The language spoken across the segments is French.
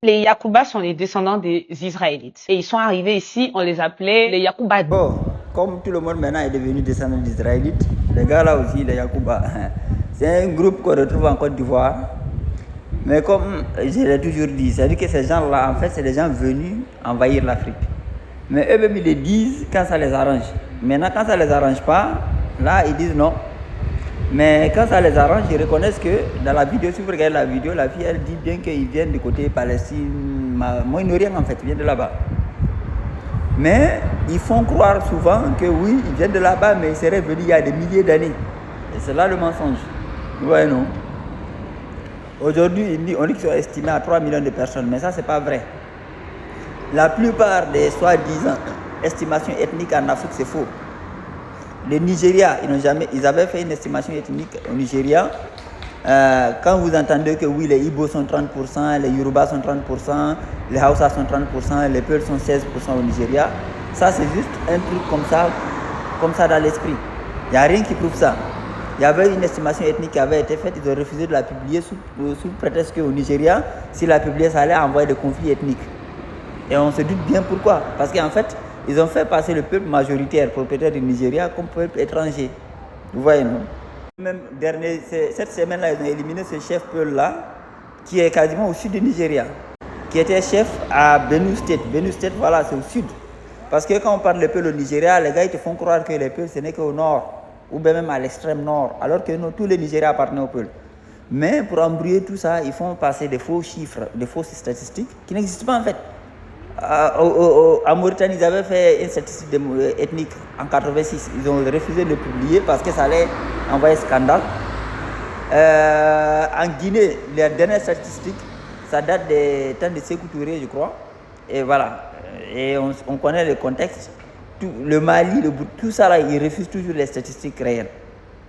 Les Yacouba sont les descendants des Israélites. Et ils sont arrivés ici, on les appelait les Yacouba. Bon, comme tout le monde maintenant est devenu descendant d'Israélites, les gars là aussi, les Yacouba, c'est un groupe qu'on retrouve en Côte d'Ivoire. Mais comme je l'ai toujours dit, c'est-à-dire que ces gens-là, en fait, c'est des gens venus envahir l'Afrique. Mais eux-mêmes, ils le disent quand ça les arrange. Maintenant, quand ça les arrange pas, là, ils disent non. Mais quand ça les arrange, ils reconnaissent que dans la vidéo, si vous regardez la vidéo, la fille, elle dit bien qu'ils viennent du côté Palestine, Moyen-Orient en fait, ils viennent de là-bas. Mais ils font croire souvent que oui, ils viennent de là-bas, mais ils seraient venus il y a des milliers d'années. Et c'est là le mensonge. Ouais, non. Aujourd'hui, on dit qu'ils sont estimés à 3 millions de personnes, mais ça, c'est pas vrai. La plupart des soi-disant estimations ethniques en Afrique, c'est faux. Le Nigeria, ils avaient fait une estimation ethnique au Nigeria. Quand vous entendez que oui, les Ibo sont 30%, les Yoruba sont 30%, les Hausa sont 30%, les Peuls sont 16% au Nigeria, ça c'est juste un truc comme ça dans l'esprit. Il n'y a rien qui prouve ça. Il y avait une estimation ethnique qui avait été faite, ils ont refusé de la publier sous prétexte qu'au Nigeria, si la publier, ça allait envoyer des conflits ethniques. Et on se doute bien pourquoi. Parce qu'en fait, ils ont fait passer le peuple majoritaire propriétaire du Nigeria comme peuple étranger. Vous voyez, non? Même cette semaine-là, ils ont éliminé ce chef Peul-là, qui est quasiment au sud du Nigeria, qui était chef à Benue State. Benue State, voilà, c'est au sud. Parce que quand on parle de Peul au Nigeria, les gars, ils te font croire que les Peuls, ce n'est qu'au nord, ou bien même à l'extrême nord, alors que nous, tous les Nigériens appartenaient aux Peuls. Mais pour embrouiller tout ça, ils font passer des faux chiffres, des fausses statistiques qui n'existent pas en fait. En Mauritanie, ils avaient fait une statistique ethnique en 86. Ils ont refusé de le publier parce que ça allait envoyer scandale. En Guinée, les dernières statistiques, ça date des temps de Sékou Touré, je crois. Et voilà. Et on connaît le contexte. Le Mali, tout ça là, ils refusent toujours les statistiques réelles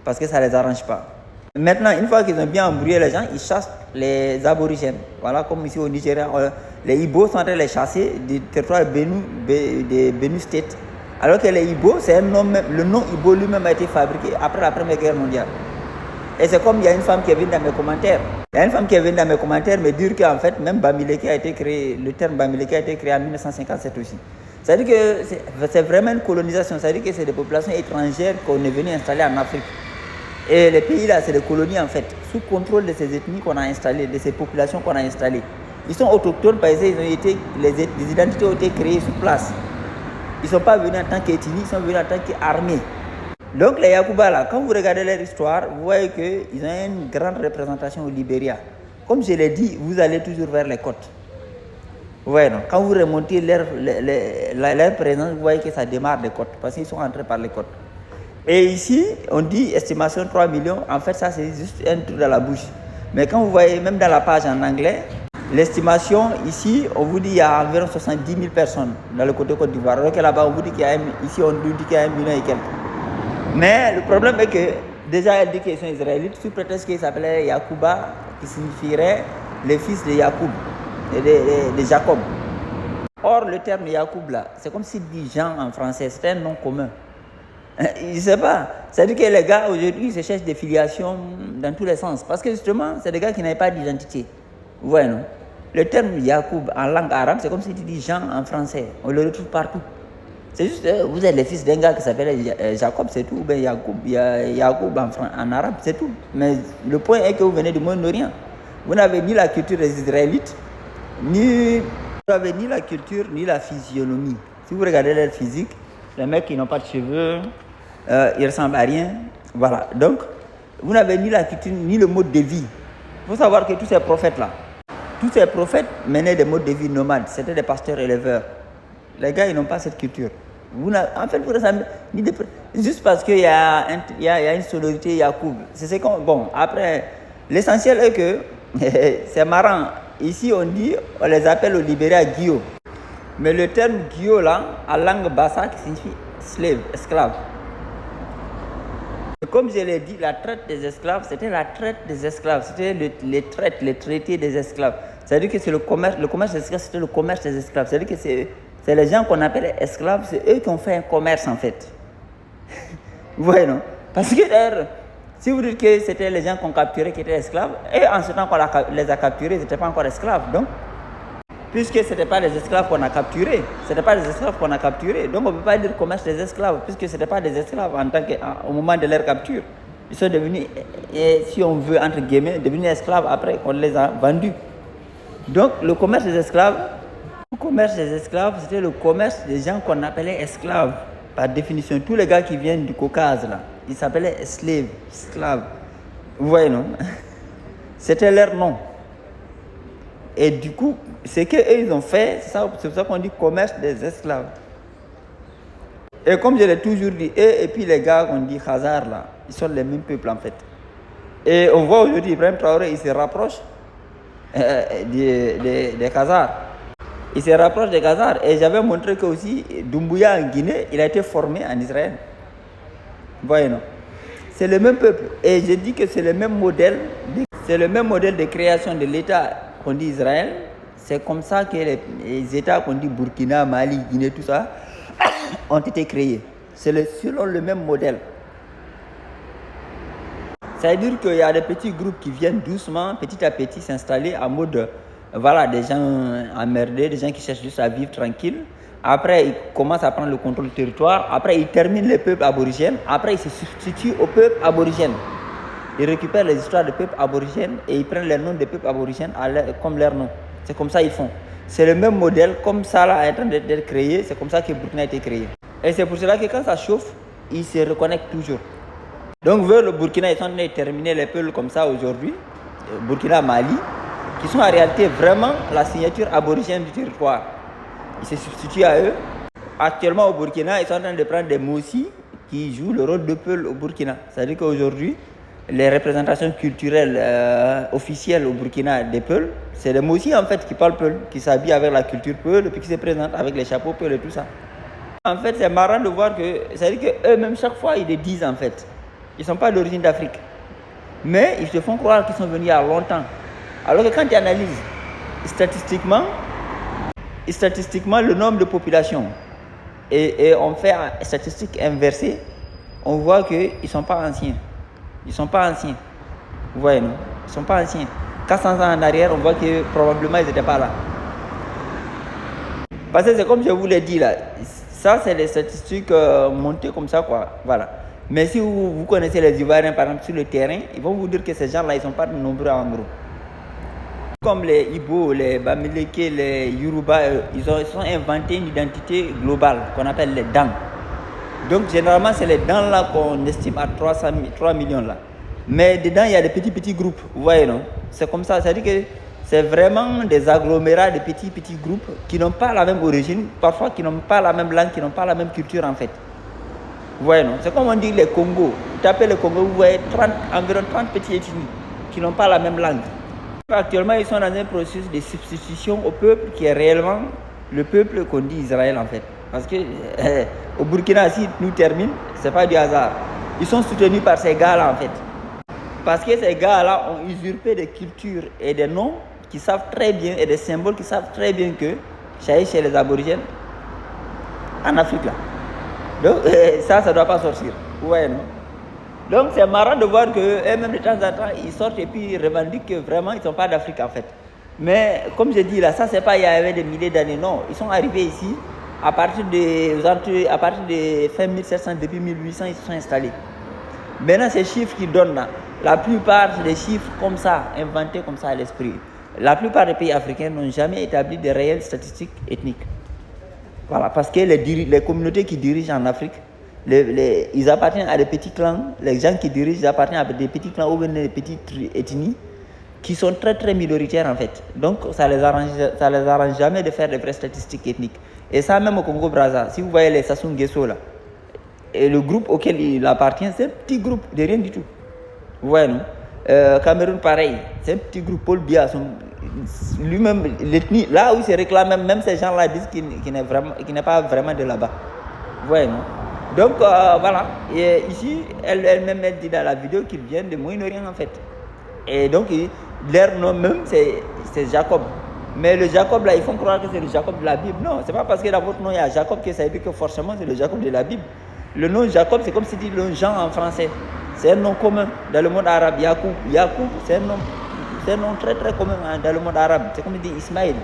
parce que ça ne les arrange pas. Maintenant, une fois qu'ils ont bien embrouillé les gens, ils chassent les aborigènes. Voilà, comme ici au Nigeria, les Ibo sont en train de les chasser du territoire de Benue State. Alors que les Ibo, c'est un nom, le nom Ibo lui-même a été fabriqué après la Première Guerre mondiale. Et c'est comme il y a une femme qui est venue dans mes commentaires. Il y a une femme qui est venue dans mes commentaires me dire qu'en fait, même Bamileke a été créé, le terme Bamileke a été créé en 1957 aussi. C'est-à-dire que c'est vraiment une colonisation. C'est-à-dire que c'est des populations étrangères qu'on est venu installer en Afrique. Et les pays là, c'est des colonies en fait, sous contrôle de ces ethnies qu'on a installées, de ces populations qu'on a installées. Ils sont autochtones parce que les identités ont été créées sur place. Ils ne sont pas venus en tant qu'ethnie, ils sont venus en tant qu'armée. Donc les Yacouba là, quand vous regardez leur histoire, vous voyez qu'ils ont une grande représentation au Libéria. Comme je l'ai dit, vous allez toujours vers les côtes. Vous voyez, non? Quand vous remontez leur présence, vous voyez que ça démarre des côtes, parce qu'ils sont entrés par les côtes. Et ici, on dit estimation 3 millions. En fait, ça, c'est juste un truc dans la bouche. Mais quand vous voyez, même dans la page en anglais, l'estimation, ici, on vous dit qu'il y a environ 70 000 personnes dans le côté Côte d'Ivoire. Alors que là-bas, on vous dit qu'il y a ici, on nous dit qu'il y a 1 million et quelques. Mais le problème est que, déjà, elle dit qu'ils sont israélites, sous prétexte qu'ils s'appelaient Yacouba, qui signifierait les fils de Yacoub, de Jacob. Or, le terme Yacoub, là, c'est comme s'il dit Jean en français, c'est un nom commun. Je ne sais pas. C'est-à-dire que les gars, aujourd'hui, ils se cherchent des filiations dans tous les sens. Parce que justement, c'est des gars qui n'avaient pas d'identité. Vous voyez, non? Le terme Yacoub en langue arabe, c'est comme si tu dis Jean en français. On le retrouve partout. C'est juste, vous êtes les fils d'un gars qui s'appelle Jacob, c'est tout. Ou bien Yacoub en arabe, c'est tout. Mais le point est que vous venez du Moyen-Orient. Vous n'avez ni la culture des Israélites, ni la culture, ni la physionomie. Si vous regardez leur physique, les mecs qui n'ont pas de cheveux, ils ressemblent à rien. Voilà. Donc, vous n'avez ni la culture, ni le mode de vie. Il faut savoir que tous ces prophètes-là, tous ces prophètes menaient des modes de vie nomades. C'était des pasteurs éleveurs. Les gars, ils n'ont pas cette culture. En fait, vous ressemblez juste parce qu'il y a une sonorité Yacoub. C'est bon, après, l'essentiel est que, c'est marrant. Ici, on les appelle au Libéria Guillaume. Mais le terme Guillaume là, en langue bassa, qui signifie slave, esclave. Et comme je l'ai dit, la traite des esclaves, c'était la traite des esclaves. C'était les traités des esclaves. C'est-à-dire que c'est le commerce des esclaves, c'était le commerce des esclaves. C'est-à-dire que c'est les gens qu'on appelle esclaves, c'est eux qui ont fait un commerce en fait. Vous voyez, non? Parce que d'ailleurs, si vous dites que c'était les gens qu'on capturait qui étaient esclaves, et en ce temps qu'on les a capturés, ils n'étaient pas encore esclaves. Donc, puisque ce n'était pas les esclaves qu'on a capturés. Ce n'était pas les esclaves qu'on a capturés. Donc on ne peut pas dire commerce des esclaves, puisque ce n'était pas des esclaves au moment de leur capture. Ils sont devenus, si on veut, entre guillemets, devenus esclaves après qu'on les a vendus. Donc le commerce des esclaves, c'était le commerce des gens qu'on appelait esclaves. Par définition, tous les gars qui viennent du Caucase, là, ils s'appelaient esclaves. Vous voyez, non? C'était leur nom. Et du coup, ce qu'eux, ils ont fait, c'est pour ça qu'on dit commerce des esclaves. Et comme je l'ai toujours dit, eux et puis les gars qu'on dit Khazars, là, ils sont les mêmes peuples en fait. Et on voit aujourd'hui, Ibrahim Traoré, il se rapproche des Khazars. Il se rapproche des Khazars. Et j'avais montré que aussi, Doumbouya en Guinée, il a été formé en Israël. Vous voyez, non? C'est le même peuple. Et je dis que c'est le même modèle. C'est le même modèle de création de l'État qu'on dit Israël. C'est comme ça que les États qu'on dit Burkina, Mali, Guinée, tout ça, ont été créés. C'est selon le même modèle. Ça veut dire qu'il y a des petits groupes qui viennent doucement, petit à petit, s'installer en mode, voilà, des gens emmerdés, des gens qui cherchent juste à vivre tranquille. Après, ils commencent à prendre le contrôle du territoire. Après, ils terminent les peuples aborigènes. Après, ils se substituent aux peuples aborigènes. Ils récupèrent les histoires des peuples aborigènes et ils prennent les noms des peuples aborigènes comme leur nom. C'est comme ça qu'ils font. C'est le même modèle, comme ça là, est en train d'être créé. C'est comme ça que Burkina a été créé. Et c'est pour cela que quand ça chauffe, ils se reconnectent toujours. Donc vers le Burkina, ils sont en train de terminer les peuples comme ça aujourd'hui. Burkina, Mali, qui sont en réalité vraiment la signature aborigène du territoire. Ils se substituent à eux. Actuellement au Burkina, ils sont en train de prendre des Mossi qui jouent le rôle de Peul au Burkina. C'est-à-dire qu'aujourd'hui, les représentations culturelles officielles au Burkina des Peuls, c'est les Mossi en fait qui parlent Peul, qui s'habillent avec la culture Peul et puis qui se présentent avec les chapeaux Peul et tout ça. En fait, c'est marrant de voir que, c'est-à-dire qu'eux-mêmes, chaque fois, ils le disent en fait. Ils ne sont pas d'origine d'Afrique. Mais ils se font croire qu'ils sont venus il y a longtemps. Alors que quand tu analyses statistiquement le nombre de populations et on fait une statistique inversée, on voit qu'ils ne sont pas anciens. Ils ne sont pas anciens. Vous voyez, non? Ils ne sont pas anciens. 400 ans en arrière, on voit que probablement ils n'étaient pas là. Parce que c'est comme je vous l'ai dit là, ça c'est les statistiques montées comme ça, quoi. Voilà. Mais si vous connaissez les Ivoiriens par exemple sur le terrain, ils vont vous dire que ces gens-là, ils ne sont pas nombreux en gros. Comme les Ibo, les Bamileke, les Yoruba, ils ont inventé une identité globale qu'on appelle les Dang. Donc généralement c'est les Dang là qu'on estime à 3 millions là. Mais dedans il y a des petits groupes, vous voyez non? C'est comme ça, c'est-à-dire que c'est vraiment des agglomérats de petits groupes qui n'ont pas la même origine, parfois qui n'ont pas la même langue, qui n'ont pas la même culture en fait. Vous voyez non? C'est comme on dit les Congos. Vous tapez le Congo, vous voyez environ 30 petites ethnies qui n'ont pas la même langue. Actuellement, ils sont dans un processus de substitution au peuple qui est réellement le peuple qu'on dit Israël en fait. Parce que au Burkina, si nous terminons, ce n'est pas du hasard. Ils sont soutenus par ces gars-là en fait. Parce que ces gars-là ont usurpé des cultures et des noms qui savent très bien, et des symboles qui savent très bien que chez les aborigènes en Afrique là. Donc ça ne doit pas sortir. Vous voyez non? Donc c'est marrant de voir qu'eux-mêmes de temps en temps, ils sortent et puis ils revendiquent que vraiment ils ne sont pas d'Afrique en fait. Mais comme je dis là, ça c'est pas il y avait des milliers d'années, non. Ils sont arrivés ici à partir de fin 1700, depuis 1800, ils se sont installés. Maintenant ces chiffres qu'ils donnent là, la plupart c'est des chiffres comme ça, inventés comme ça à l'esprit. La plupart des pays africains n'ont jamais établi de réelles statistiques ethniques. Voilà, parce que les communautés qui dirigent en Afrique, ils appartiennent à des petits clans. Les gens qui dirigent, ils appartiennent à des petits clans ou bien des petites ethnies qui sont très très minoritaires en fait. Donc ça les arrange jamais de faire des vraies statistiques ethniques. Et ça même au Congo-Brazza, si vous voyez les Sassou Nguesso là, et le groupe auquel il appartient, c'est un petit groupe de rien du tout. Vous voyez non? Cameroun pareil, c'est un petit groupe. Paul Biya, lui-même, l'ethnie, là où il se réclame, même ces gens-là disent qu'il n'est pas vraiment de là-bas. Vous voyez non? Donc voilà, et ici, elle-même elle dit dans la vidéo qu'ils viennent de Moyen-Orient en fait. Et donc, leur nom même, c'est Jacob. Mais le Jacob là, ils font croire que c'est le Jacob de la Bible. Non, c'est pas parce que dans votre nom il y a Jacob que ça veut dire que forcément c'est le Jacob de la Bible. Le nom Jacob, c'est comme si dit le Jean en français. C'est un nom commun dans le monde arabe. Yacoub, c'est un nom très très commun dans le monde arabe. C'est comme il dit Ismaël.